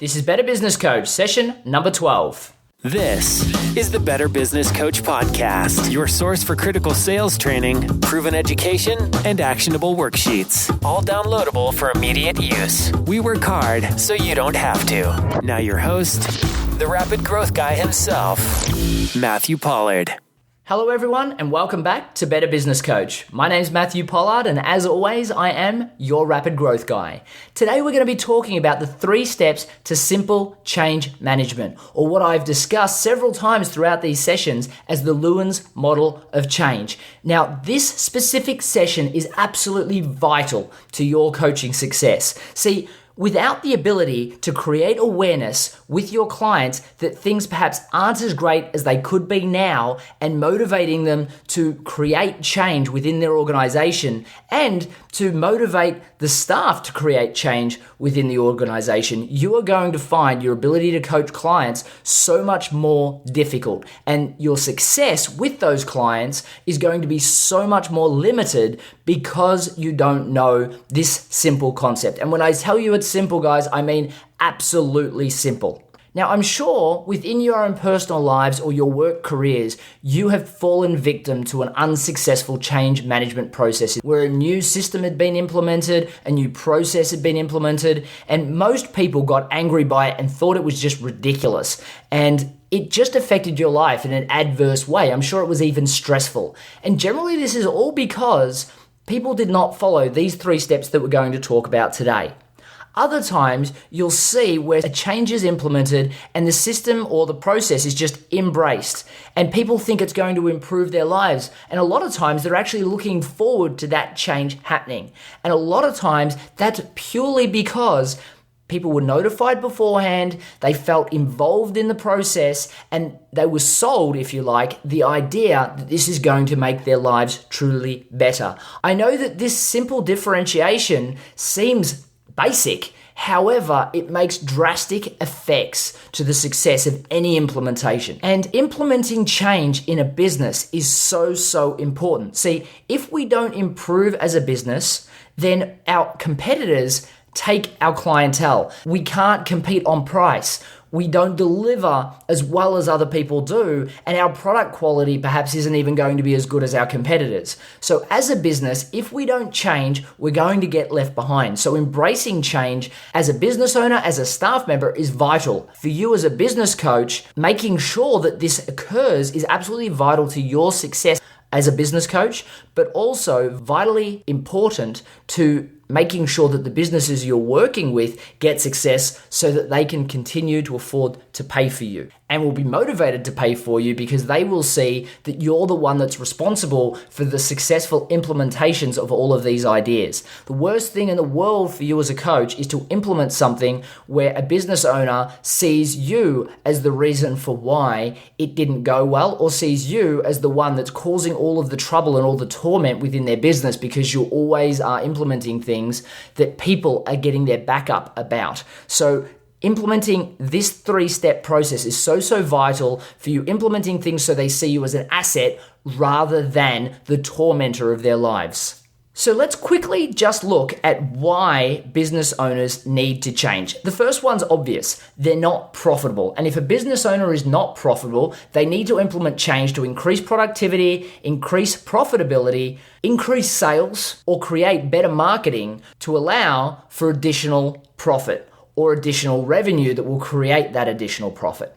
This is Better Business Coach, session number 12. This is the Better Business Coach Podcast, your source for critical sales training, proven education, and actionable worksheets, all downloadable for immediate use. We work hard so you don't have to. Now your host, the rapid growth guy himself, Matthew Pollard. Hello everyone and welcome back to Better Business Coach. My name's Matthew Pollard and as always, I am your rapid growth guy. Today we're going to be talking about the 3 steps to simple change management, or what I've discussed several times throughout these sessions as the Lewin's model of change. Now, this specific session is absolutely vital to your coaching success. See, without the ability to create awareness with your clients that things perhaps aren't as great as they could be now and motivating them to create change within their organization and to motivate the staff to create change within the organization, you are going to find your ability to coach clients so much more difficult. And your success with those clients is going to be so much more limited because you don't know this simple concept. And when I tell you it's simple, guys, I mean absolutely simple. Now, I'm sure within your own personal lives or your work careers, you have fallen victim to an unsuccessful change management process where a new system had been implemented, a new process had been implemented, and most people got angry by it and thought it was just ridiculous. And it just affected your life in an adverse way. I'm sure it was even stressful. And generally, this is all because people did not follow these 3 steps that we're going to talk about today. Other times, you'll see where a change is implemented and the system or the process is just embraced and people think it's going to improve their lives. And a lot of times, they're actually looking forward to that change happening. And a lot of times, that's purely because people were notified beforehand, they felt involved in the process, and they were sold, if you like, the idea that this is going to make their lives truly better. I know that this simple differentiation seems basic. However, it makes drastic effects to the success of any implementation. And implementing change in a business is so important. See, if we don't improve as a business, then our competitors take our clientele. We can't compete on price. We don't deliver as well as other people do, and our product quality perhaps isn't even going to be as good as our competitors. So as a business, if we don't change, we're going to get left behind. So embracing change as a business owner, as a staff member is vital. For you as a business coach, making sure that this occurs is absolutely vital to your success as a business coach, but also vitally important to making sure that the businesses you're working with get success so that they can continue to afford to pay for you and will be motivated to pay for you because they will see that you're the one that's responsible for the successful implementations of all of these ideas. The worst thing in the world for you as a coach is to implement something where a business owner sees you as the reason for why it didn't go well, or sees you as the one that's causing all of the trouble and all the torment within their business because you always are implementing things that people are getting their back up about. So implementing this 3-step process is so vital for you implementing things so they see you as an asset rather than the tormentor of their lives. So let's quickly just look at why business owners need to change. The first one's obvious. They're not profitable. And if a business owner is not profitable, they need to implement change to increase productivity, increase profitability, increase sales, or create better marketing to allow for additional profit or additional revenue that will create that additional profit.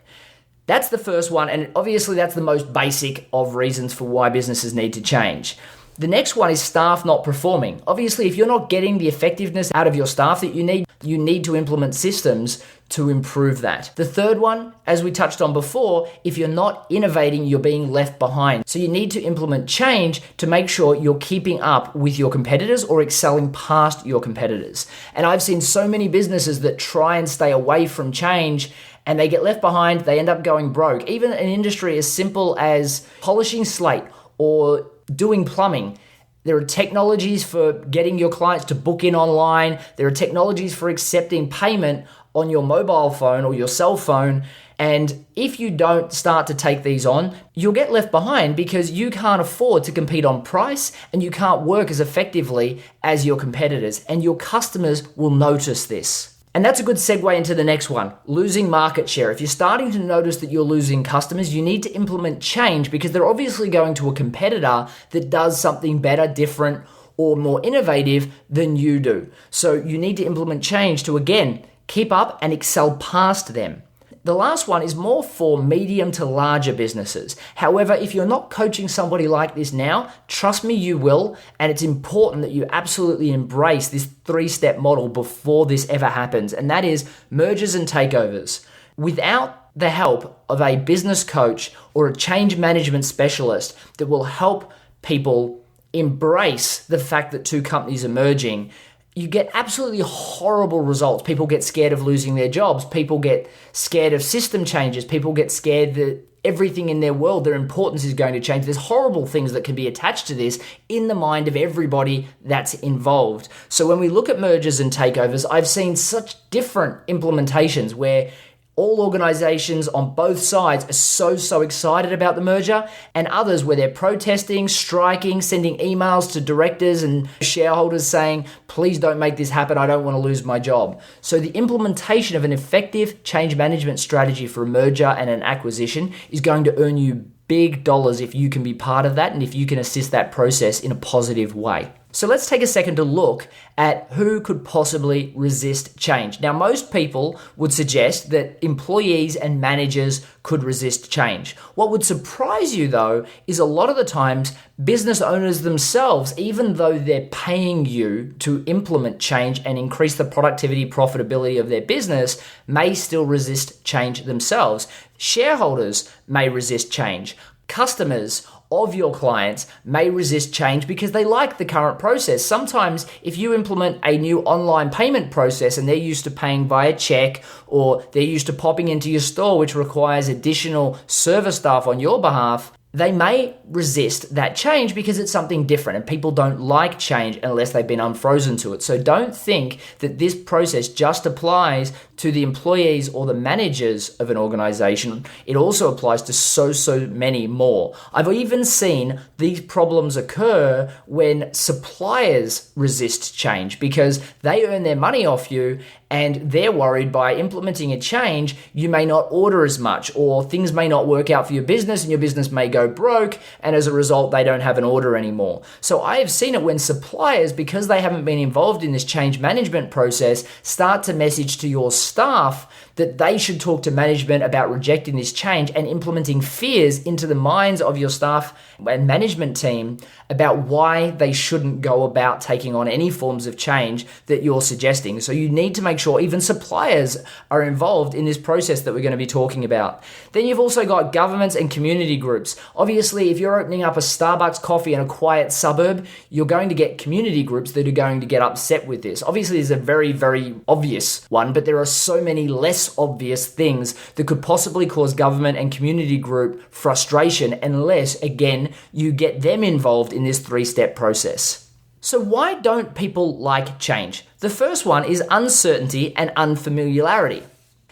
That's the first one, and obviously that's the most basic of reasons for why businesses need to change. The next one is staff not performing. Obviously, if you're not getting the effectiveness out of your staff that you need to implement systems to improve that. The third one, as we touched on before, if you're not innovating, you're being left behind. So you need to implement change to make sure you're keeping up with your competitors or excelling past your competitors. And I've seen so many businesses that try and stay away from change and they get left behind, they end up going broke. Even an industry as simple as polishing slate or doing plumbing. There are technologies for getting your clients to book in online. There are technologies for accepting payment on your mobile phone or your cell phone. And if you don't start to take these on, you'll get left behind because you can't afford to compete on price and you can't work as effectively as your competitors. And your customers will notice this. And that's a good segue into the next one, losing market share. If you're starting to notice that you're losing customers, you need to implement change because they're obviously going to a competitor that does something better, different, or more innovative than you do. So you need to implement change to, again, keep up and excel past them. The last one is more for medium to larger businesses. However, if you're not coaching somebody like this now, trust me, you will. And it's important that you absolutely embrace this 3-step model before this ever happens. And that is mergers and takeovers. Without the help of a business coach or a change management specialist that will help people embrace the fact that two companies are merging, you get absolutely horrible results. People get scared of losing their jobs. People get scared of system changes. People get scared that everything in their world, their importance is going to change. There's horrible things that can be attached to this in the mind of everybody that's involved. So when we look at mergers and takeovers, I've seen such different implementations where all organizations on both sides are so excited about the merger, and others where they're protesting, striking, sending emails to directors and shareholders saying, please don't make this happen, I don't want to lose my job. So the implementation of an effective change management strategy for a merger and an acquisition is going to earn you big dollars if you can be part of that and if you can assist that process in a positive way. So let's take a second to look at who could possibly resist change. Now, most people would suggest that employees and managers could resist change. What would surprise you, though, is a lot of the times business owners themselves, even though they're paying you to implement change and increase the productivity, profitability of their business, may still resist change themselves. Shareholders may resist change. Customers of your clients may resist change because they like the current process. Sometimes if you implement a new online payment process and they're used to paying via check, or they're used to popping into your store, which requires additional service staff on your behalf, they may resist that change because it's something different and people don't like change unless they've been unfrozen to it. So don't think that this process just applies to the employees or the managers of an organization. It also applies to so many more. I've even seen these problems occur when suppliers resist change because they earn their money off you and they're worried by implementing a change, you may not order as much, or things may not work out for your business and your business may go broke, and as a result, they don't have an order anymore. So I have seen it when suppliers, because they haven't been involved in this change management process, start to message to your staff that they should talk to management about rejecting this change and implementing fears into the minds of your staff and management team about why they shouldn't go about taking on any forms of change that you're suggesting. So you need to make sure even suppliers are involved in this process that we're going to be talking about. Then you've also got governments and community groups. Obviously, if you're opening up a Starbucks coffee in a quiet suburb, you're going to get community groups that are going to get upset with this. Obviously, there's a very obvious one, but there are so many less obvious things that could possibly cause government and community group frustration unless, again, you get them involved in this 3-step process. So why don't people like change? The first one is uncertainty and unfamiliarity.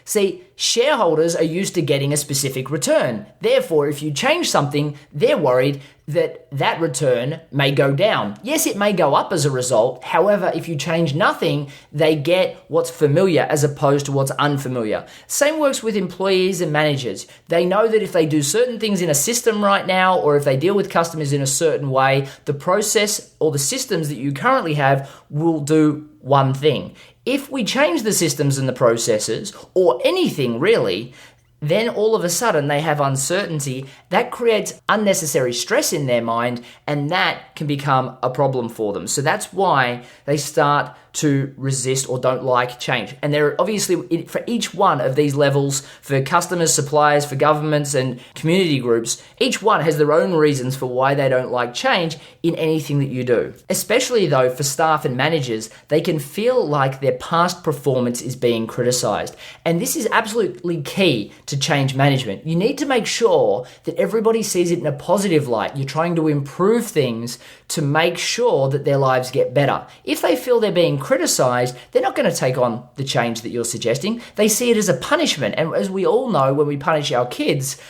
See, shareholders are used to getting a specific return. Therefore, if you change something, they're worried that that return may go down. Yes, it may go up as a result. However, if you change nothing, they get what's familiar as opposed to what's unfamiliar. Same works with employees and managers. They know that if they do certain things in a system right now, or if they deal with customers in a certain way, the process or the systems that you currently have will do one thing. If we change the systems and the processes, or anything really, then all of a sudden they have uncertainty. That creates unnecessary stress in their mind, and that can become a problem for them. So that's why they start to resist or don't like change. And there are obviously, for each one of these levels, for customers, suppliers, for governments and community groups, each one has their own reasons for why they don't like change in anything that you do. Especially though for staff and managers, they can feel like their past performance is being criticized. And this is absolutely key to change management. You need to make sure that everybody sees it in a positive light. You're trying to improve things to make sure that their lives get better. If they feel they're being criticized, they're not going to take on the change that you're suggesting. They see it as a punishment. And as we all know, when we punish our kids,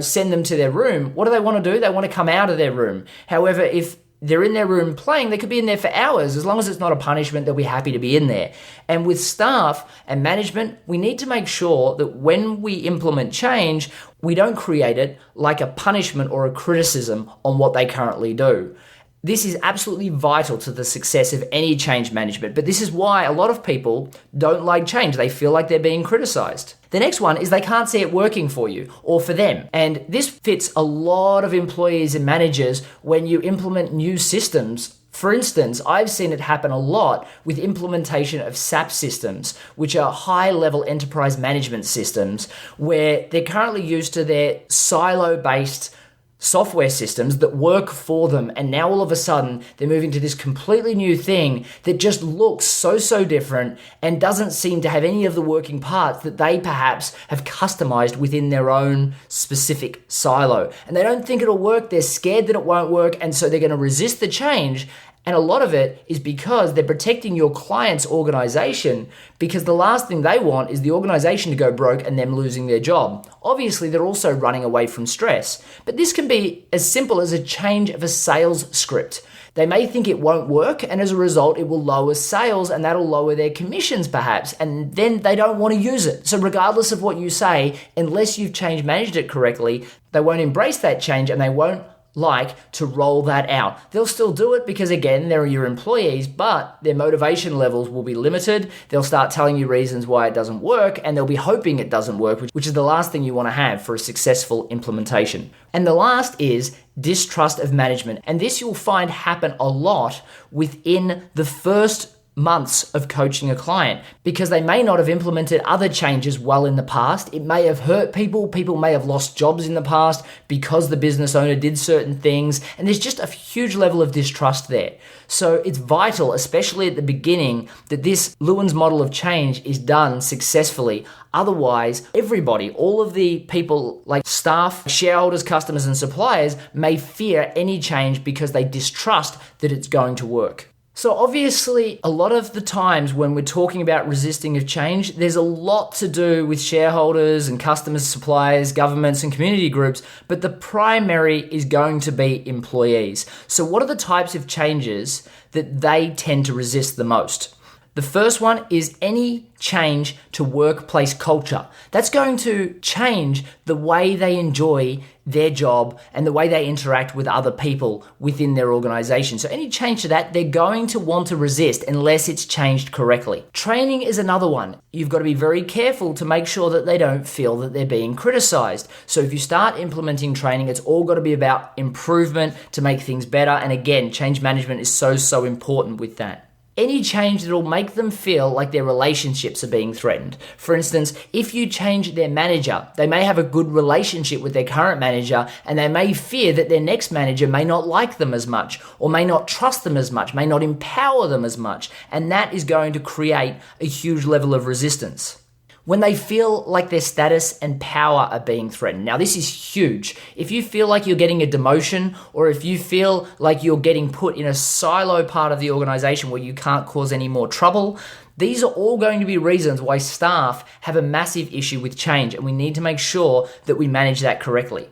send them to their room, what do they want to do? They want to come out of their room. However, if they're in their room playing, they could be in there for hours. As long as it's not a punishment, they'll be happy to be in there. And with staff and management, we need to make sure that when we implement change, we don't create it like a punishment or a criticism on what they currently do. This is absolutely vital to the success of any change management, but this is why a lot of people don't like change. They feel like they're being criticized. The next one is they can't see it working for you or for them. And this fits a lot of employees and managers when you implement new systems. For instance, I've seen it happen a lot with implementation of SAP systems, which are high-level enterprise management systems, where they're currently used to their silo-based software systems that work for them, and now all of a sudden they're moving to this completely new thing that just looks so different and doesn't seem to have any of the working parts that they perhaps have customized within their own specific silo. And they don't think it'll work, they're scared that it won't work, and so they're going to resist the change. And a lot of it is because they're protecting your client's organization, because the last thing they want is the organization to go broke and them losing their job. Obviously, they're also running away from stress. But this can be as simple as a change of a sales script. They may think it won't work, and as a result, it will lower sales, and that'll lower their commissions perhaps, and then they don't want to use it. So regardless of what you say, unless you've managed it correctly, they won't embrace that change, and they won't like to roll that out. They'll still do it because, again, they're your employees, but their motivation levels will be limited. They'll start telling you reasons why it doesn't work, and they'll be hoping it doesn't work, which is the last thing you want to have for a successful implementation. And the last is distrust of management. And this you'll find happen a lot within the first months of coaching a client, because they may not have implemented other changes well in the past. It may have hurt people. People may have lost jobs in the past because the business owner did certain things, and there's just a huge level of distrust there. So it's vital, especially at the beginning, that this Lewin's model of change is done successfully. Otherwise, everybody, all of the people like staff, shareholders, customers, and suppliers may fear any change because they distrust that it's going to work. So obviously, a lot of the times when we're talking about resisting of change, there's a lot to do with shareholders and customers, suppliers, governments, and community groups, but the primary is going to be employees. So what are the types of changes that they tend to resist the most? The first one is any change to workplace culture. That's going to change the way they enjoy their job and the way they interact with other people within their organization. So any change to that, they're going to want to resist unless it's changed correctly. Training is another one. You've got to be very careful to make sure that they don't feel that they're being criticized. So if you start implementing training, it's all got to be about improvement to make things better. And again, change management is so important with that. Any change that will make them feel like their relationships are being threatened. For instance, if you change their manager, they may have a good relationship with their current manager, and they may fear that their next manager may not like them as much, or may not trust them as much, may not empower them as much, and that is going to create a huge level of resistance. When they feel like their status and power are being threatened. Now, this is huge. If you feel like you're getting a demotion, or if you feel like you're getting put in a silo part of the organization where you can't cause any more trouble, these are all going to be reasons why staff have a massive issue with change, and we need to make sure that we manage that correctly.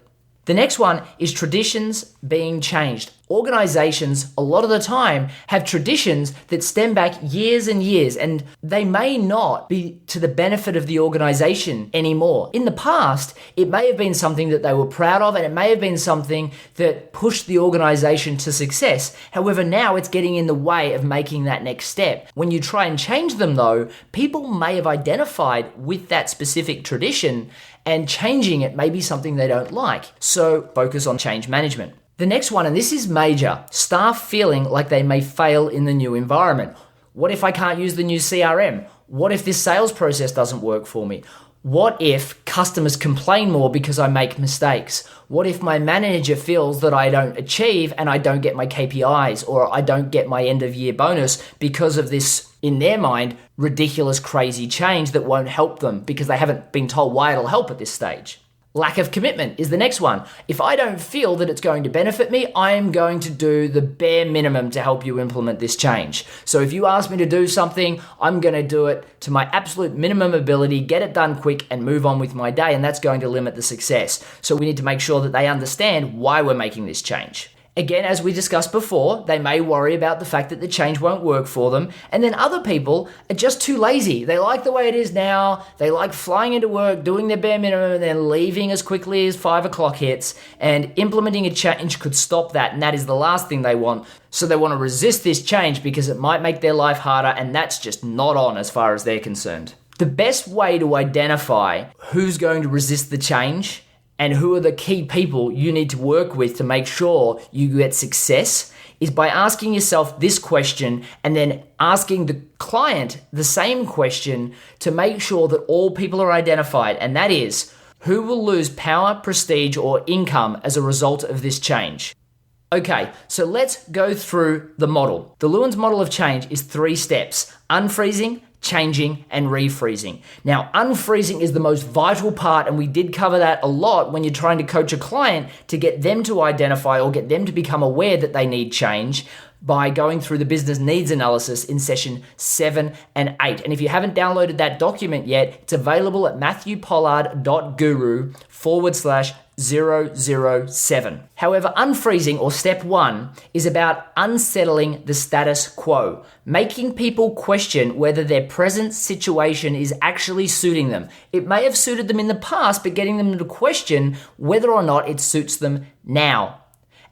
The next one is traditions being changed. Organizations, a lot of the time, have traditions that stem back years and years, and they may not be to the benefit of the organization anymore. In the past, it may have been something that they were proud of, and it may have been something that pushed the organization to success. However, now it's getting in the way of making that next step. When you try and change them, though, people may have identified with that specific tradition, and changing it may be something they don't like. So focus on change management. The next one, and this is major, staff feeling like they may fail in the new environment. What if I can't use the new CRM? What if this sales process doesn't work for me? What if customers complain more because I make mistakes? What if my manager feels that I don't achieve and I don't get my KPIs, or I don't get my end of year bonus because of this, in their mind, ridiculous, crazy change that won't help them because they haven't been told why it'll help at this stage? Lack of commitment is the next one. If I don't feel that it's going to benefit me, I am going to do the bare minimum to help you implement this change. So if you ask me to do something, I'm going to do it to my absolute minimum ability, get it done quick, and move on with my day, and that's going to limit the success. So we need to make sure that they understand why we're making this change. Again, as we discussed before, they may worry about the fact that the change won't work for them. And then other people are just too lazy. They like the way it is now. They like flying into work, doing their bare minimum, and then leaving as quickly as 5 o'clock hits. And implementing a change could stop that. And that is the last thing they want. So they want to resist this change because it might make their life harder. And that's just not on as far as they're concerned. The best way to identify who's going to resist the change and who are the key people you need to work with to make sure you get success is by asking yourself this question and then asking the client the same question to make sure that all people are identified. And that is, who will lose power, prestige, or income as a result of this change? Okay, so let's go through the model. The Lewin's model of change is 3 steps: unfreezing, changing, and refreezing. Now, unfreezing is the most vital part, and we did cover that a lot when you're trying to coach a client to get them to identify or get them to become aware that they need change by going through the business needs analysis in session 7 and 8. And if you haven't downloaded that document yet, it's available at matthewpollard.guru/007. However, unfreezing, or step 1, is about unsettling the status quo, making people question whether their present situation is actually suiting them. It may have suited them in the past, but getting them to question whether or not it suits them now.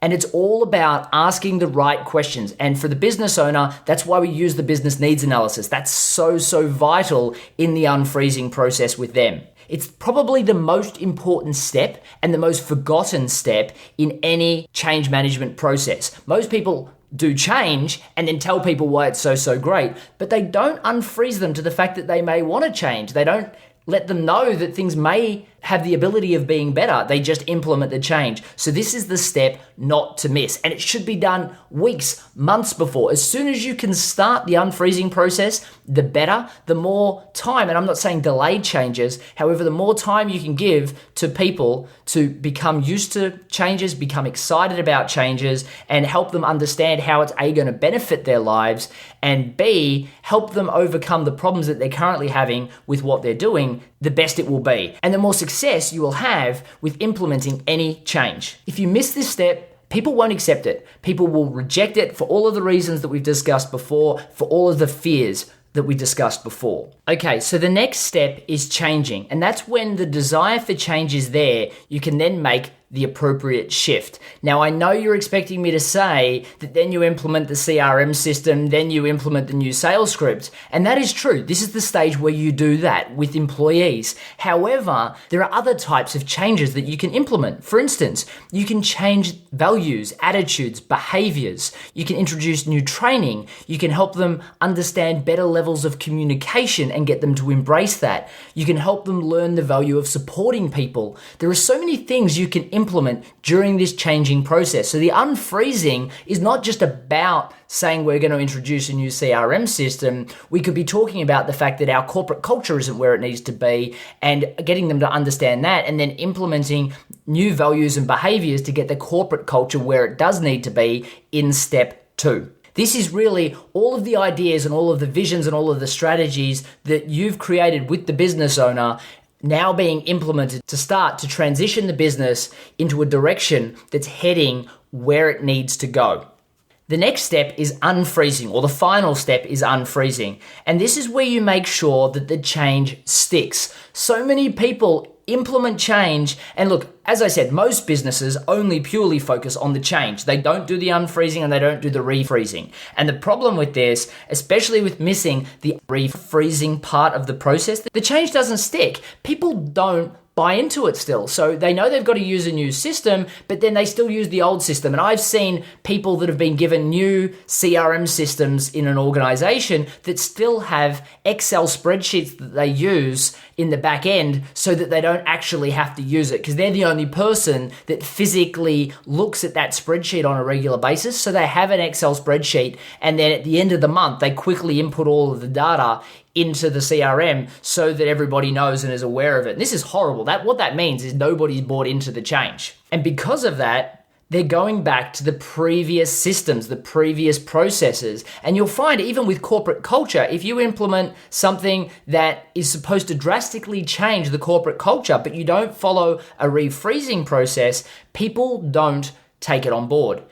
And it's all about asking the right questions. And for the business owner, that's why we use the business needs analysis. That's so vital in the unfreezing process with them. It's probably the most important step and the most forgotten step in any change management process. Most people do change and then tell people why it's so great, but they don't unfreeze them to the fact that they may want to change. They don't let them know that things may have the ability of being better. They just implement the change. So this is the step not to miss. And it should be done weeks, months before. As soon as you can start the unfreezing process, the better, the more time, and I'm not saying delayed changes, however, the more time you can give to people to become used to changes, become excited about changes, and help them understand how it's A, going to benefit their lives, and B, help them overcome the problems that they're currently having with what they're doing, the best it will be. And the more success you will have with implementing any change. If you miss this step, people won't accept it. People will reject it for all of the reasons that we've discussed before, for all of the fears that we discussed before. Okay, so the next step is changing. And that's when the desire for change is there, you can then make the appropriate shift. Now, I know you're expecting me to say that then you implement the CRM system, then you implement the new sales script. And that is true. This is the stage where you do that with employees. However, there are other types of changes that you can implement. For instance, you can change values, attitudes, behaviors. You can introduce new training. You can help them understand better levels of communication and get them to embrace that. You can help them learn the value of supporting people. There are so many things you can implement during this changing process. So the unfreezing is not just about saying we're going to introduce a new CRM system. We could be talking about the fact that our corporate culture isn't where it needs to be and getting them to understand that, and then implementing new values and behaviors to get the corporate culture where it does need to be in step 2. This is really all of the ideas and all of the visions and all of the strategies that you've created with the business owner now being implemented to start to transition the business into a direction that's heading where it needs to go. The next step is unfreezing, or the final step is unfreezing. And this is where you make sure that the change sticks. So many people implement change, and look, as I said, most businesses only purely focus on the change. They don't do the unfreezing and they don't do the refreezing. And the problem with this, especially with missing the refreezing part of the process, the change doesn't stick. People don't buy into it still. So they know they've got to use a new system, but then they still use the old system. And I've seen people that have been given new CRM systems in an organization that still have Excel spreadsheets that they use in the back end so that they don't actually have to use it, because they're the only person that physically looks at that spreadsheet on a regular basis. So they have an Excel spreadsheet, and then at the end of the month, they quickly input all of the data into the CRM so that everybody knows and is aware of it. And this is horrible. What that means is nobody's bought into the change. And because of that, they're going back to the previous systems, the previous processes. And you'll find even with corporate culture, if you implement something that is supposed to drastically change the corporate culture, but you don't follow a refreezing process, people don't take it on board.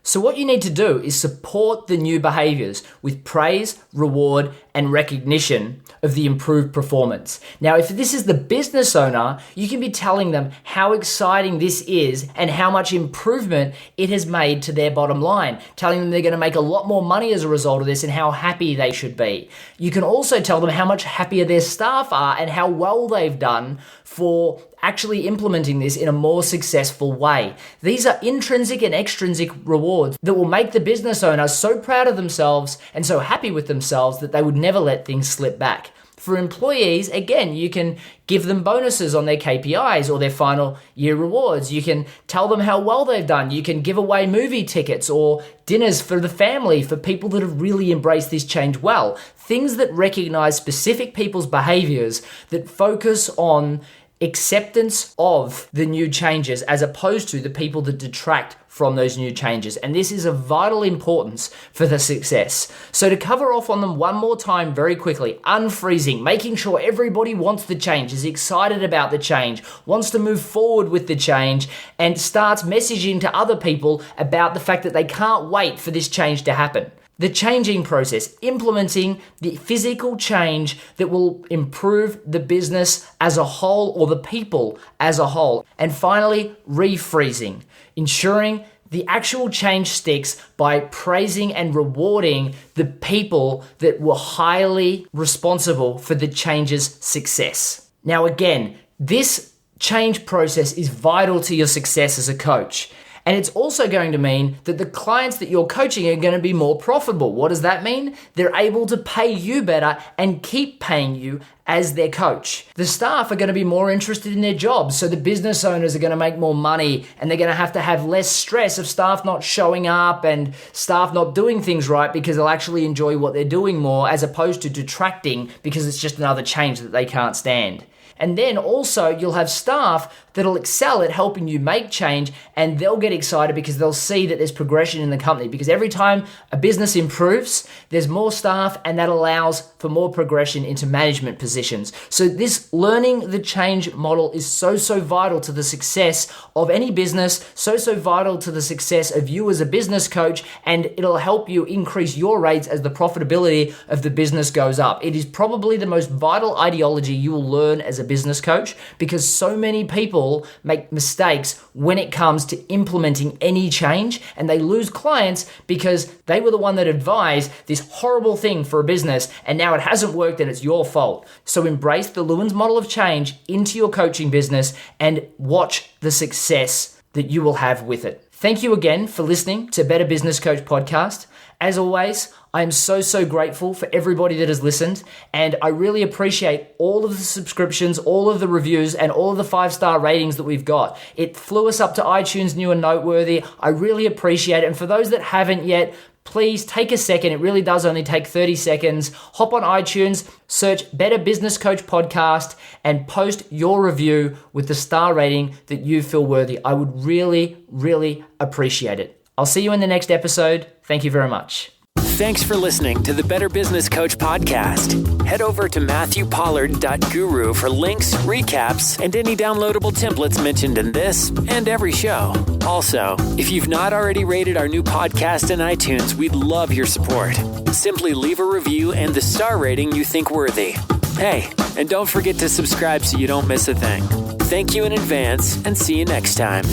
So what you need to do is support the new behaviors with praise, reward, and recognition of the improved performance. Now, if this is the business owner, you can be telling them how exciting this is and how much improvement it has made to their bottom line, telling them they're going to make a lot more money as a result of this and how happy they should be. You can also tell them how much happier their staff are and how well they've done for actually implementing this in a more successful way. These are intrinsic and extrinsic rewards that will make the business owner so proud of themselves and so happy with themselves that they would never let things slip back. For employees, again, you can give them bonuses on their KPIs or their final year rewards. You can tell them how well they've done. You can give away movie tickets or dinners for the family for people that have really embraced this change well. Things that recognize specific people's behaviors that focus on acceptance of the new changes as opposed to the people that detract from those new changes. And this is of vital importance for the success. So to cover off on them one more time very quickly, unfreezing, making sure everybody wants the change, is excited about the change, wants to move forward with the change, and starts messaging to other people about the fact that they can't wait for this change to happen. The changing process, implementing the physical change that will improve the business as a whole or the people as a whole. And finally, refreezing, ensuring the actual change sticks by praising and rewarding the people that were highly responsible for the change's success. Now again, this change process is vital to your success as a coach. And it's also going to mean that the clients that you're coaching are going to be more profitable. What does that mean? They're able to pay you better and keep paying you as their coach. The staff are going to be more interested in their jobs, so the business owners are going to make more money and they're going to have less stress of staff not showing up and staff not doing things right because they'll actually enjoy what they're doing more as opposed to detracting because it's just another change that they can't stand. And then also you'll have staff that'll excel at helping you make change, and they'll get excited because they'll see that there's progression in the company, because every time a business improves, there's more staff, and that allows for more progression into management positions. So this learning the change model is so vital to the success of any business, so vital to the success of you as a business coach, and it'll help you increase your rates as the profitability of the business goes up. It is probably the most vital ideology you will learn as a business coach, because so many people make mistakes when it comes to implementing any change, and they lose clients because they were the one that advised this horrible thing for a business, and now it hasn't worked and it's your fault. So embrace the Lewin's model of change into your coaching business and watch the success that you will have with it. Thank you again for listening to Better Business Coach Podcast. As always, I am so grateful for everybody that has listened, and I really appreciate all of the subscriptions, all of the reviews, and all of the 5-star ratings that we've got. It flew us up to iTunes New and Noteworthy. I really appreciate it. And for those that haven't yet, please take a second. It really does only take 30 seconds. Hop on iTunes, search Better Business Coach Podcast, and post your review with the star rating that you feel worthy. I would really appreciate it. I'll see you in the next episode. Thank you very much. Thanks for listening to the Better Business Coach podcast. Head over to MatthewPollard.guru for links, recaps, and any downloadable templates mentioned in this and every show. Also, if you've not already rated our new podcast in iTunes, we'd love your support. Simply leave a review and the star rating you think worthy. Hey, and don't forget to subscribe so you don't miss a thing. Thank you in advance, and see you next time.